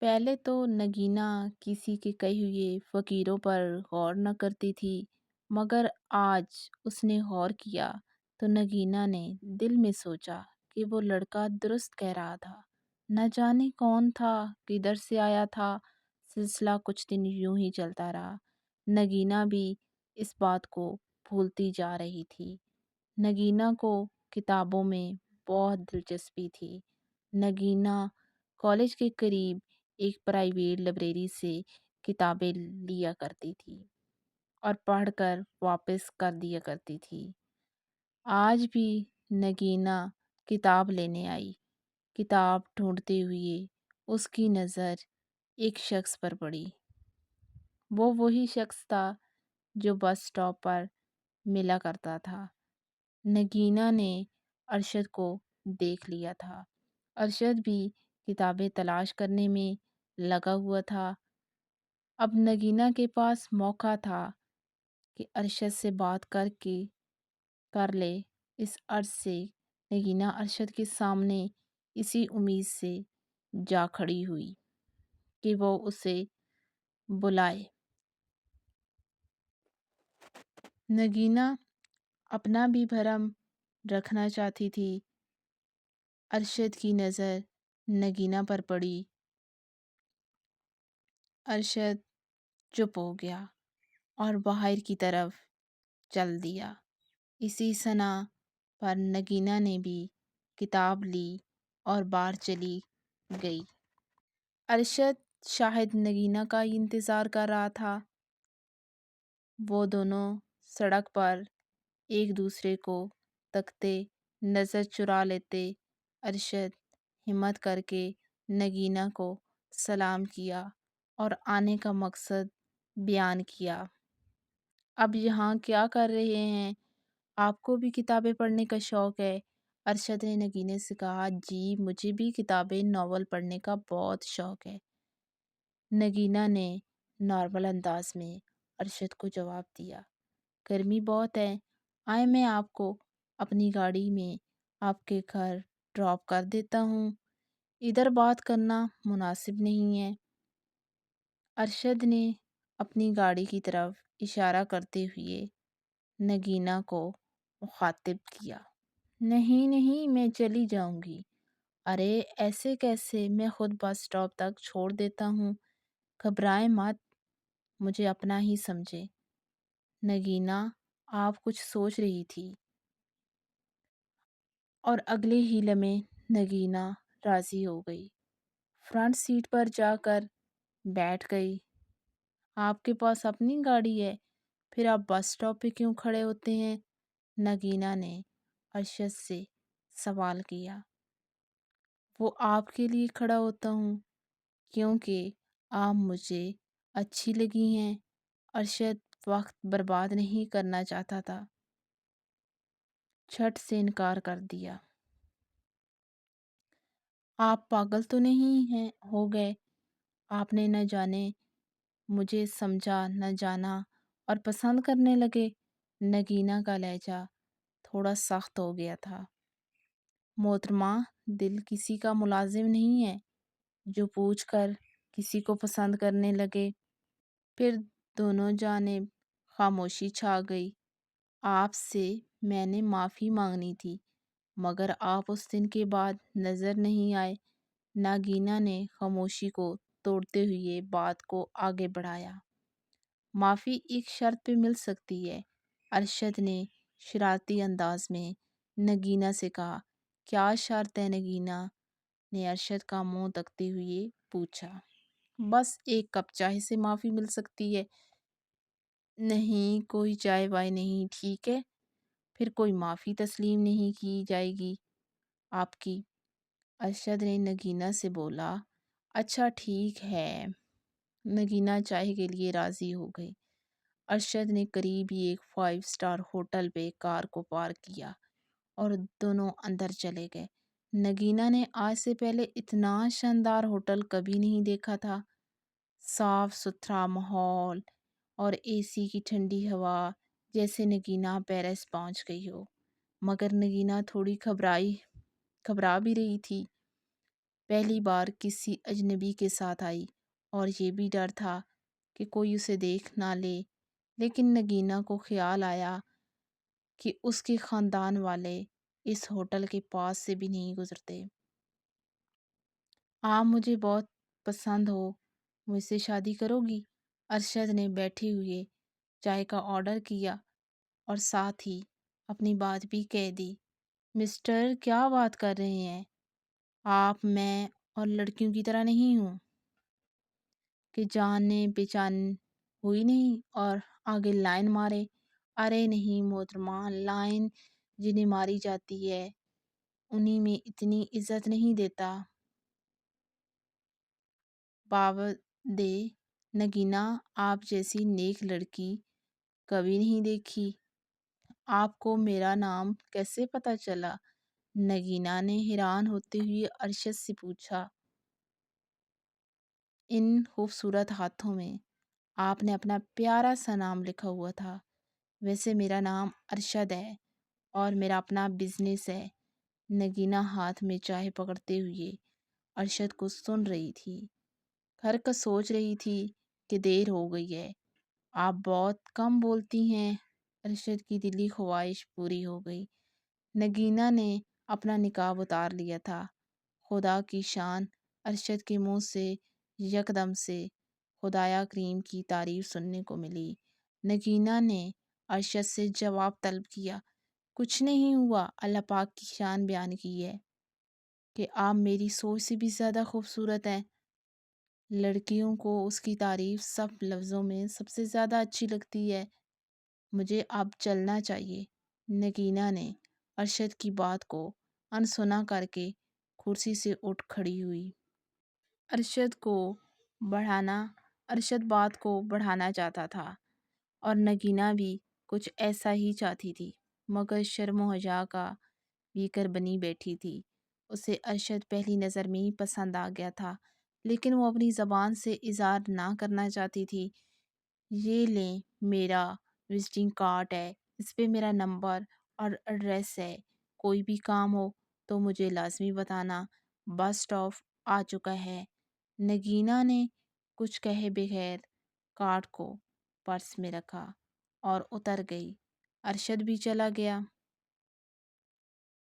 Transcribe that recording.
पहले तो नगीना किसी के कहे हुए फ़कीरों पर गौर न करती थी, मगर आज उसने गौर किया तो नगीना ने दिल में सोचा कि वो लड़का दुरुस्त कह रहा था। न जाने कौन था, किधर से आया था। सिलसिला कुछ दिन यूं ही चलता रहा। नगीना भी इस बात को भूलती जा रही थी। नगीना को किताबों में बहुत दिलचस्पी थी। नगीना कॉलेज के करीब एक प्राइवेट लाइब्रेरी से किताबें लिया करती थी और पढ़कर वापस कर दिया करती थी। आज भी नगीना किताब लेने आई। किताब ढूंढते हुए उसकी नज़र एक शख्स पर पड़ी। वो वही शख्स था जो बस स्टॉप पर मिला करता था। नगीना ने अरशद को देख लिया था। अरशद भी किताबें तलाश करने में लगा हुआ था। अब नगीना के पास मौका था कि अरशद से बात करके कर ले। इस अर्ज से नगीना अरशद के सामने इसी उम्मीद से जा खड़ी हुई कि वो उसे बुलाए। नगीना अपना भी भरम रखना चाहती थी। अरशद की नज़र नगीना पर पड़ी। अरशद चुप हो गया और बाहर की तरफ चल दिया। इसी सना पर नगीना ने भी किताब ली और बाहर चली गई। अरशद शायद नगीना का ही इंतज़ार कर रहा था। वो दोनों सड़क पर एक दूसरे को तकते, नज़र चुरा लेते। अरशद हिम्मत करके नगीना को सलाम किया और आने का मकसद बयान किया। अब यहाँ क्या कर रहे हैं? आपको भी किताबें पढ़ने का शौक़ है? अरशद ने नगीने से कहा, जी मुझे भी किताबें नॉवल पढ़ने का बहुत शौक़ है। नगीना ने नॉर्मल अंदाज में अरशद को जवाब दिया, गर्मी बहुत है, आए मैं आपको अपनी गाड़ी में आपके घर ड्रॉप कर देता हूँ। इधर बात करना मुनासिब नहीं है। अरशद ने अपनी गाड़ी की तरफ इशारा करते हुए नगीना को मुखातिब किया। नहीं नहीं, मैं चली जाऊंगी। अरे ऐसे कैसे, मैं खुद बस स्टॉप तक छोड़ देता हूँ। घबराए मत, मुझे अपना ही समझे। नगीना आप कुछ सोच रही थी और अगले ही लम्हे नगीना राजी हो गई। फ्रंट सीट पर जाकर बैठ गई। आपके पास अपनी गाड़ी है, फिर आप बस स्टॉप पे क्यों खड़े होते हैं? नगीना ने अरशद से सवाल किया। वो आपके लिए खड़ा होता हूँ क्योंकि आप मुझे अच्छी लगी हैं। अरशद वक्त बर्बाद नहीं करना चाहता था। झट से इनकार कर दिया। आप पागल तो नहीं हैं हो गए? आपने न जाने मुझे समझा न जाना और पसंद करने लगे। नगीना का लहजा थोड़ा सख्त हो गया था। मोहतरमा, दिल किसी का मुलाजिम नहीं है जो पूछ कर किसी को पसंद करने लगे। फिर दोनों जानिब खामोशी छा गई। आपसे मैंने माफ़ी मांगनी थी, मगर आप उस दिन के बाद नज़र नहीं आए। नागीना ने खामोशी को तोड़ते हुए बात को आगे बढ़ाया। माफ़ी एक शर्त पे मिल सकती है। अरशद ने शरारती अंदाज में नगीना से कहा। क्या शर्त है? नगीना ने अरशद का मुंह तकते हुए पूछा। बस एक कप चाय से माफ़ी मिल सकती है। नहीं, कोई चाय वाय नहीं, ठीक है? फिर कोई माफ़ी तस्लीम नहीं की जाएगी आपकी। अरशद ने नगीना से बोला। अच्छा ठीक है। नगीना चाय के लिए राज़ी हो गई। अरशद ने करीब ही एक 5 स्टार होटल पे कार को पार्क किया और दोनों अंदर चले गए। नगीना ने आज से पहले इतना शानदार होटल कभी नहीं देखा था। साफ सुथरा माहौल और एसी की ठंडी हवा, जैसे नगीना पेरिस पहुंच गई हो। मगर नगीना थोड़ी घबरा भी रही थी। پہلی بار کسی اجنبی کے ساتھ آئی اور یہ بھی ڈر تھا کہ کوئی اسے دیکھ نہ لے، لیکن نگینہ کو خیال آیا کہ اس کے خاندان والے اس ہوٹل کے پاس سے بھی نہیں گزرتے۔ آپ مجھے بہت پسند ہو، مجھ سے شادی کرو گی؟ ارشد نے بیٹھے ہوئے چائے کا آرڈر کیا اور ساتھ ہی اپنی بات بھی کہہ دی۔ مسٹر، کیا بات کر رہے ہیں آپ؟ میں اور لڑکیوں کی طرح نہیں ہوں کہ جانے پہچان ہوئی نہیں اور آگے لائن مارے۔ ارے نہیں محترمہ، لائن جنہیں ماری جاتی ہے انہیں میں اتنی عزت نہیں دیتا۔ دے نگینہ، آپ جیسی نیک لڑکی کبھی نہیں دیکھی۔ آپ کو میرا نام کیسے پتا چلا؟ نگینہ نے حیران ہوتے ہوئے ارشد سے پوچھا۔ ان خوبصورت ہاتھوں میں آپ نے اپنا پیارا سا نام لکھا ہوا تھا۔ ویسے میرا نام ارشد ہے اور میرا اپنا بزنس ہے۔ نگینہ ہاتھ میں چائے پکڑتے ہوئے ارشد کو سن رہی تھی۔ گھر کا سوچ رہی تھی کہ دیر ہو گئی ہے۔ آپ بہت کم بولتی ہیں۔ ارشد کی دلی خواہش پوری ہو گئی۔ نگینہ نے اپنا نقاب اتار لیا تھا۔ خدا کی شان! ارشد کے منہ سے یکدم سے خدایا کریم کی تعریف سننے کو ملی۔ نگینہ نے ارشد سے جواب طلب کیا۔ کچھ نہیں ہوا، اللہ پاک کی شان بیان کی ہے کہ آپ میری سوچ سے بھی زیادہ خوبصورت ہیں۔ لڑکیوں کو اس کی تعریف سب لفظوں میں سب سے زیادہ اچھی لگتی ہے۔ مجھے اب چلنا چاہیے۔ نگینہ نے ارشد کی بات کو انسنا کر کے کرسی سے اٹھ کھڑی ہوئی۔ ارشد کو ارشد بات کو بڑھانا چاہتا تھا اور نگینہ بھی کچھ ایسا ہی چاہتی تھی، مگر شرم و حیا کا بیکر بنی بیٹھی تھی۔ اسے ارشد پہلی نظر میں ہی پسند آ گیا تھا، لیکن وہ اپنی زبان سے اظہار نہ کرنا چاہتی تھی۔ یہ لیں، میرا وزٹنگ کارڈ ہے، اس پہ میرا نمبر اور ایڈریس ہے۔ کوئی بھی کام ہو تو مجھے لازمی بتانا۔ بس اسٹاپ آ چکا ہے۔ نگینہ نے کچھ کہے بغیر کارڈ کو پرس میں رکھا اور اتر گئی۔ ارشد بھی چلا گیا۔